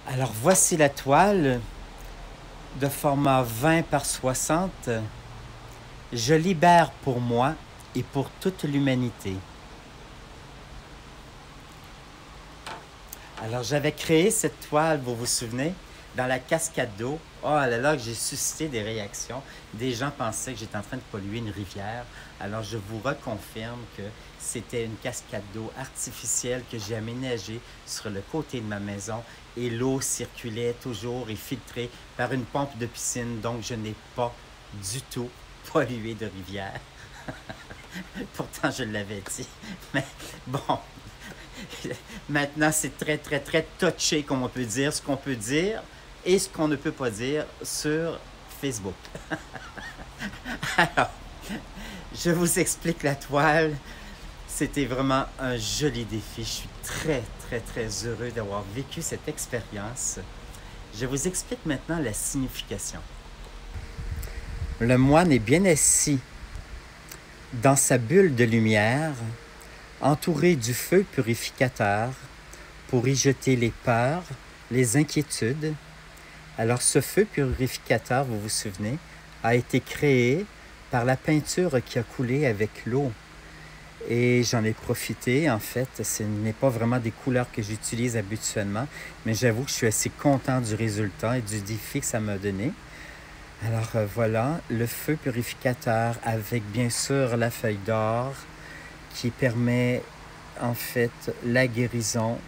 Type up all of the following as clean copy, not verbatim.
Alors voici la toile de format 20 par 60. Je libère pour moi et pour toute l'humanité. Alors j'avais créé cette toile, vous vous souvenez, dans la cascade d'eau. Oh là là, que j'ai suscité des réactions. Des gens pensaient que j'étais en train de polluer une rivière. Alors je vous reconfirme que c'était une cascade d'eau artificielle que j'ai aménagée sur le côté de ma maison et l'eau circulait toujours et filtrée par une pompe de piscine. Donc je n'ai pas du tout pollué de rivière. Pourtant je l'avais dit. Mais bon, maintenant c'est très touché, comme on peut dire, ce qu'on peut dire et ce qu'on ne peut pas dire sur Facebook. Alors, je vous explique la toile. C'était vraiment un joli défi. Je suis très heureux d'avoir vécu cette expérience. Je vous explique maintenant la signification. Le moine est bien assis dans sa bulle de lumière, entouré du feu purificateur pour y jeter les peurs, les inquiétudes. Alors ce feu purificateur, vous vous souvenez, a été créé par la peinture qui a coulé avec l'eau. Et j'en ai profité, en fait. Ce n'est pas vraiment des couleurs que j'utilise habituellement, mais j'avoue que je suis assez content du résultat et du défi que ça m'a donné. Alors voilà, le feu purificateur avec bien sûr la feuille d'or qui permet en fait la guérison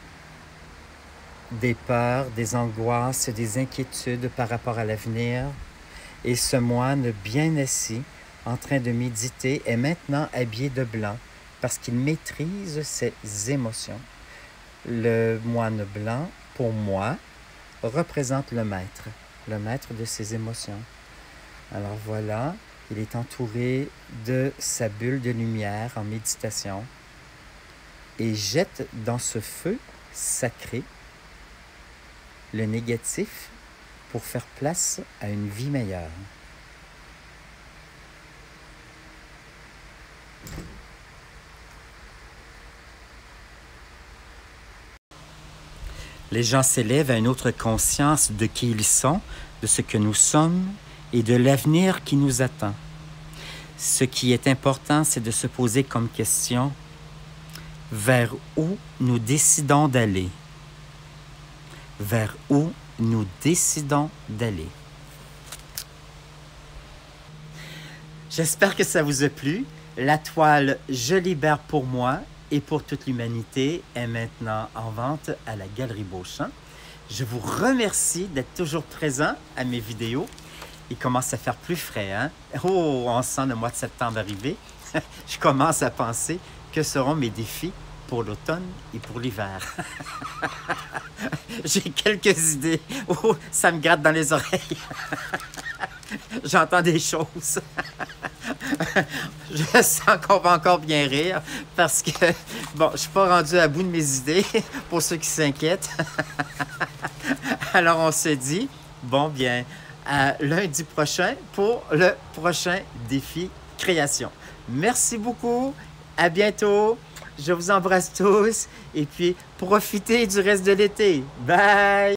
des peurs, des angoisses, des inquiétudes par rapport à l'avenir. Et ce moine bien assis, en train de méditer, est maintenant habillé de blanc parce qu'il maîtrise ses émotions. Le moine blanc, pour moi, représente le maître de ses émotions. Alors voilà, il est entouré de sa bulle de lumière en méditation et jette dans ce feu sacré le négatif pour faire place à une vie meilleure. Les gens s'élèvent à une autre conscience de qui ils sont, de ce que nous sommes et de l'avenir qui nous attend. Ce qui est important, c'est de se poser comme question vers où nous décidons d'aller. Vers où nous décidons d'aller. J'espère que ça vous a plu. La toile « Je libère pour moi et pour toute l'humanité » est maintenant en vente à la Galerie Beauchamp. Je vous remercie d'être toujours présent à mes vidéos. Il commence à faire plus frais, hein? Oh, on sent le mois de septembre arriver. Je commence à penser que seront mes défis pour l'automne et pour l'hiver. J'ai quelques idées. Oh, ça me gratte dans les oreilles. J'entends des choses. Je sens qu'on va encore bien rire parce que, bon, je ne suis pas rendu à bout de mes idées pour ceux qui s'inquiètent. Alors, on se dit, bon, bien, à lundi prochain pour le prochain défi création. Merci beaucoup. À bientôt. Je vous embrasse tous et puis profitez du reste de l'été. Bye!